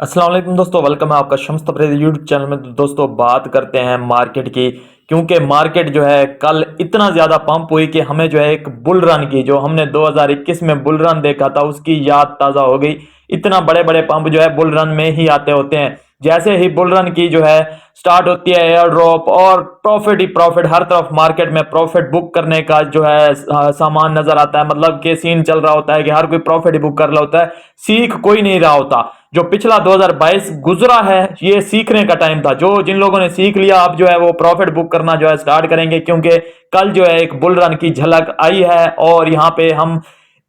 अस्सलाम वालेकुम दोस्तों, वेलकम है आपका शम्स तबरेज़ यूट्यूब चैनल में। तो दोस्तों बात करते हैं मार्केट की, क्योंकि मार्केट जो है कल इतना ज़्यादा पंप हुई कि हमें जो है एक बुल रन की, जो हमने 2021 में बुल रन देखा था, उसकी याद ताज़ा हो गई। इतना बड़े बड़े पंप जो है बुल रन में ही आते होते हैं। जैसे ही बुल रन की जो है स्टार्ट होती है एयर ड्रॉप और प्रॉफिट ही प्रॉफिट, हर तरफ मार्केट में प्रॉफिट बुक करने का जो है सामान नजर आता है। मतलब कि सीन चल रहा होता है कि हर कोई प्रॉफिट ही बुक कर रहा होता है, सीख कोई नहीं रहा होता। जो पिछला 2022 गुजरा है, ये सीखने का टाइम था। जो जिन लोगों ने सीख लिया, अब जो है वो प्रॉफिट बुक करना जो है स्टार्ट करेंगे, क्योंकि कल जो है एक बुल रन की झलक आई है। और यहाँ पे हम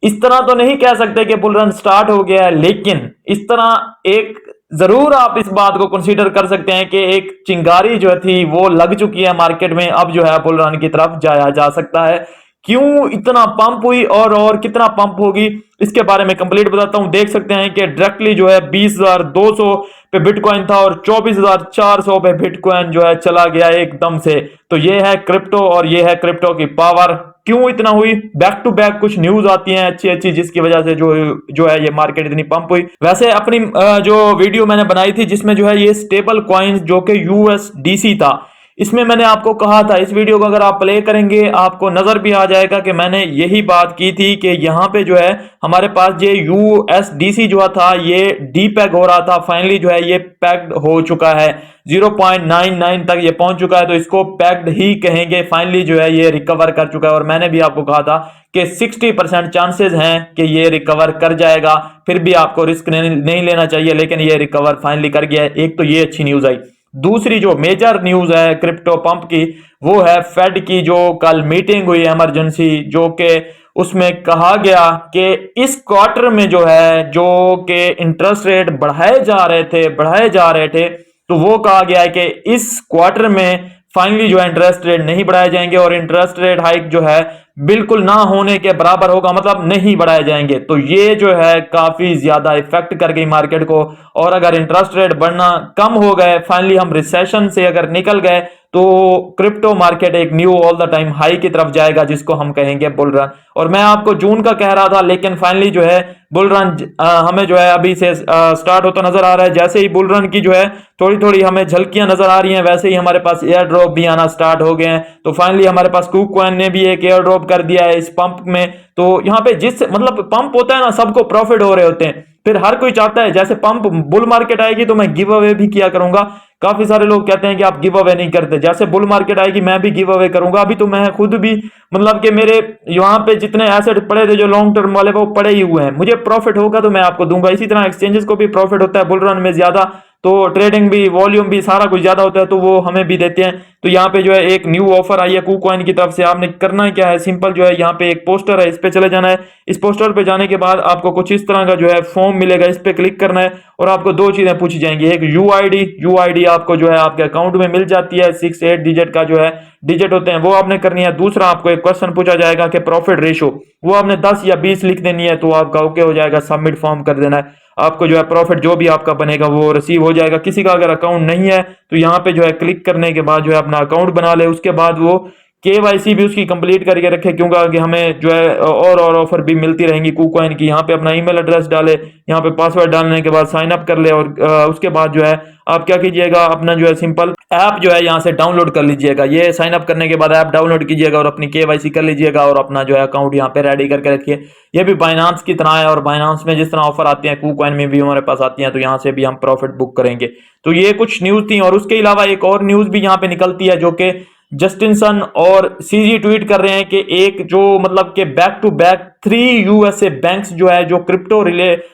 इस तरह तो नहीं कह सकते कि बुल रन स्टार्ट हो गया है, लेकिन इस तरह एक जरूर आप इस बात को कंसीडर कर सकते हैं कि एक चिंगारी जो थी वो लग चुकी है मार्केट में। अब जो है बुल रन की तरफ जाया जा सकता है। क्यों इतना पंप हुई और कितना पंप होगी, इसके बारे में कंप्लीट बताता हूं। देख सकते हैं कि डायरेक्टली जो है 20,200 पे बिटकॉइन था और 24,400 पे बिटकॉइन जो है चला गया एकदम से। तो ये है क्रिप्टो और ये है क्रिप्टो की पावर। क्यों इतना हुई, बैक टू बैक कुछ न्यूज आती हैं अच्छी अच्छी, जिसकी वजह से जो है ये मार्केट इतनी पंप हुई। वैसे अपनी जो वीडियो मैंने बनाई थी जिसमें जो है ये स्टेबल कॉइन्स जो कि यूएसडीसी था, इसमें मैंने आपको कहा था, इस वीडियो को अगर आप प्ले करेंगे आपको नजर भी आ जाएगा कि मैंने यही बात की थी कि यहाँ पे जो है हमारे पास ये यूएसडीसी जो था ये डी पैग हो रहा था। फाइनली जो है ये पैक्ड हो चुका है, 0.99 तक ये पहुंच चुका है, तो इसको पैक्ड ही कहेंगे। फाइनली जो है ये रिकवर कर चुका है और मैंने भी आपको कहा था कि 60% चांसेस हैं कि ये रिकवर कर जाएगा। फिर भी आपको रिस्क नहीं लेना चाहिए, लेकिन ये रिकवर फाइनली कर गया है। एक तो ये अच्छी न्यूज आई। दूसरी जो मेजर न्यूज है क्रिप्टो पंप की, वो है फेड की जो कल मीटिंग हुई इमरजेंसी, जो कि उसमें कहा गया कि इस क्वार्टर में जो है जो कि इंटरेस्ट रेट बढ़ाए जा रहे थे, तो वो कहा गया है कि इस क्वार्टर में फाइनली जो है इंटरेस्ट रेट नहीं बढ़ाए जाएंगे और इंटरेस्ट रेट हाइक जो है बिल्कुल ना होने के बराबर होगा, मतलब नहीं बढ़ाए जाएंगे। तो ये जो है काफी ज्यादा इफेक्ट कर गई मार्केट को। और अगर इंटरेस्ट रेट बढ़ना कम हो गए, फाइनली हम रिसेशन से अगर निकल गए, तो क्रिप्टो मार्केट एक knew all the time high की तरफ जाएगा, जिसको हम कहेंगे बुल रन। और मैं आपको जून का कह रहा था, लेकिन फाइनली जो है बुल रन हमें जो है अभी से स्टार्ट होता नजर आ रहा है। जैसे ही बुल रन की जो है थोड़ी थोड़ी हमें झलकियां नजर आ रही हैं, वैसे ही हमारे पास एयर ड्रॉप भी आना स्टार्ट हो गए हैं। तो फाइनली हमारे पास कुकॉइन ने भी एक एयर ड्रॉप कर दिया है इस पंप में। तो यहाँ पे जिस मतलब पंप होता है ना, सबको प्रॉफिट हो रहे होते हैं। फिर हर कोई चाहता है जैसे पंप बुल मार्केट आएगी तो मैं गिव अवे भी किया करूंगा। काफी सारे लोग कहते हैं कि आप गिव अवे नहीं करते, जैसे बुल मार्केट आएगी मैं भी गिव अवे करूंगा। अभी तो मैं खुद भी मतलब कि मेरे यहाँ पे जितने एसेट पड़े थे जो लॉन्ग टर्म वाले, वो पड़े ही हुए हैं। मुझे प्रॉफिट होगा तो मैं आपको दूंगा। इसी तरह एक्सचेंजेस को भी प्रॉफिट होता है बुल रन में ज्यादा, तो ट्रेडिंग भी, वॉल्यूम भी, सारा कुछ ज्यादा होता है, तो वो हमें भी देते हैं। तो यहाँ पे जो है एक न्यू ऑफर आई है कुकॉइन की तरफ से। आपने करना क्या है, सिंपल जो है यहाँ पे एक पोस्टर है, इस पे चले जाना है। इस पोस्टर पे जाने के बाद आपको कुछ इस तरह का जो है फॉर्म मिलेगा, इस पे क्लिक करना है और आपको दो चीजें पूछी जाएंगी। एक यूआईडी आपको जो है आपके अकाउंट में मिल जाती है, 6-8 डिजिट का जो है डिजिट होते हैं, वो आपने करनी है। दूसरा आपको एक क्वेश्चन पूछा जाएगा कि प्रॉफिट रेशो, वो आपने 10 या 20 लिख देनी है, तो आपका ओके हो जाएगा। सबमिट फॉर्म कर देना है, आपको जो है प्रॉफिट जो भी आपका बनेगा वो रिसीव हो जाएगा। किसी का अगर अकाउंट नहीं है तो यहाँ पे जो है क्लिक करने के बाद जो है अपना अकाउंट बना ले। उसके बाद वो केवाईसी भी उसकी कंप्लीट करके रखे, क्योंकि आगे हमें जो है और ऑफर भी मिलती रहेंगी कुकॉइन की। यहाँ पे अपना ईमेल एड्रेस डाले, यहाँ पे पासवर्ड डालने के बाद साइन अप कर ले और उसके बाद जो है आप क्या कीजिएगा, अपना जो है सिंपल ऐप जो है यहाँ से डाउनलोड कर लीजिएगा। ये साइन अप करने के बाद ऐप डाउनलोड कीजिएगा और अपनी केवाईसी कर लीजिएगा और अपना जो है अकाउंट यहाँ पे रेडी करके रखिए। ये भी बाइनांस की तरह है और बाइनांस में जिस तरह ऑफर आती है कुकॉइन में भी हमारे पास आती है, तो यहाँ से भी हम प्रॉफिट बुक करेंगे। तो ये कुछ न्यूज थी। और उसके अलावा एक और न्यूज भी यहाँ पे निकलती है, जो कि जस्टिन सन और सीजी ट्वीट कर रहे हैं कि एक जो मतलब कि back to back 3 USA banks जो है, जो क्रिप्टो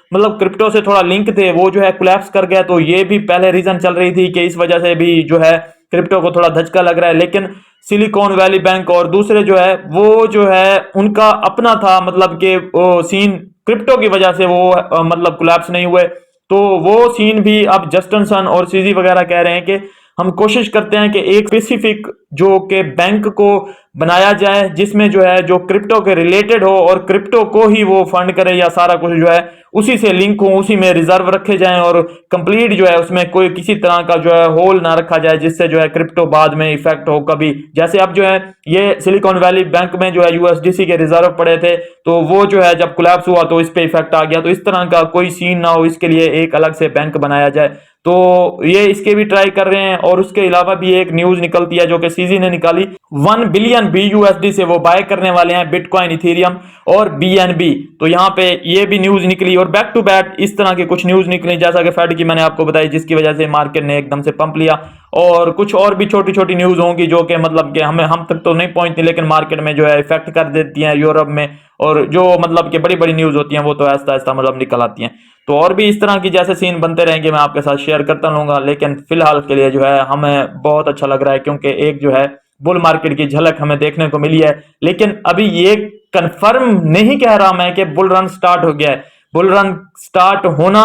मतलब क्रिप्टो से थोड़ा लिंक थे, वो जो है कोलैप्स कर गया। तो ये भी पहले रीजन चल रही थी कि इस वजह से भी जो है क्रिप्टो को थोड़ा धचका लग रहा है। लेकिन सिलिकॉन वैली बैंक और दूसरे जो है वो जो है उनका अपना था, मतलब कि वो सीन क्रिप्टो की वजह से वो मतलब कोलैप्स नहीं हुए। तो वो सीन भी अब जस्टिन सन और सीजी वगैरह कह रहे हैं कि हम कोशिश करते हैं कि एक स्पेसिफिक जो के बैंक को बनाया जाए जिसमें जो है जो क्रिप्टो के रिलेटेड हो और क्रिप्टो को ही वो फंड करे या सारा कुछ जो है उसी से लिंक हो, उसी में रिजर्व रखे जाएं और कंप्लीट जो है उसमें कोई किसी तरह का जो है होल ना रखा जाए जिससे जो है क्रिप्टो बाद में इफेक्ट हो कभी। जैसे अब जो है ये सिलिकॉन वैली बैंक में जो है यूएसडीसी के रिजर्व पड़े थे तो वो जो है जब कोलैप्स हुआ तो इस पे इफेक्ट आ गया। तो इस तरह का कोई सीन ना हो इसके लिए एक अलग से बैंक बनाया जाए। तो ये इसके भी ट्राई कर रहे हैं। और उसके अलावा भी एक न्यूज निकलती है जो कि सीजी ने निकाली, 1 बिलियन BUSD से वो बाय करने वाले हैं बिटकॉइन, इथेरियम और BNB। तो यहाँ पे ये भी न्यूज निकली और बैक टू बैक इस तरह की कुछ न्यूज निकली जैसा कि फेड की मैंने आपको बताई जिसकी वजह से मार्केट ने एकदम से पंप लिया। और कुछ और भी छोटी छोटी न्यूज होंगी जो कि मतलब कि हमें हम तक तो नहीं पहुंचती लेकिन मार्केट में जो है इफेक्ट कर देती हैं यूरोप में। और जो मतलब कि बड़ी बड़ी न्यूज होती हैं वो तो ऐसा ऐसा मतलब निकल आती हैं। तो और भी इस तरह की जैसे सीन बनते रहेंगे मैं आपके साथ शेयर करता रहूंगा। लेकिन फिलहाल के लिए जो है हमें बहुत अच्छा लग रहा है क्योंकि एक जो है बुल मार्केट की झलक हमें देखने को मिली है। लेकिन अभी ये कंफर्म नहीं कह रहा मैं कि बुल रन स्टार्ट हो गया है। बुल रन स्टार्ट होना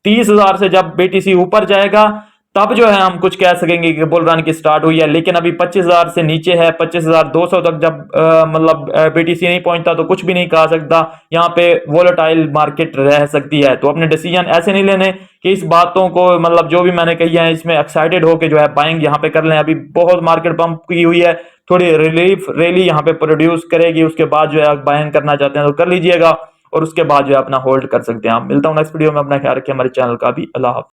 30,000 से जब BTC ऊपर जाएगा तब जो है हम कुछ कह सकेंगे कि बुल रन की स्टार्ट हुई है। लेकिन अभी 25,000 से नीचे है, 25,200 तक जब मतलब BTC नहीं पहुंचता तो कुछ भी नहीं कहा सकता। यहाँ पे वोलेटाइल मार्केट रह सकती है। तो अपने डिसीजन ऐसे नहीं लेने कि इस बातों को मतलब जो भी मैंने कही है इसमें एक्साइटेड होकर जो है बाइंग यहाँ पे कर लें। अभी बहुत मार्केट पंप की हुई है, थोड़ी रिलीफ रैली यहाँ पे प्रोड्यूस करेगी, उसके बाद जो है बाइंग करना चाहते हैं तो कर लीजिएगा और उसके बाद जो है अपना होल्ड कर सकते हैं। आप मिलता हूँ नेक्स्ट वीडियो में, अपना ख्याल रखिए, हमारे चैनल का भी अल्लाह हाफ़िज़।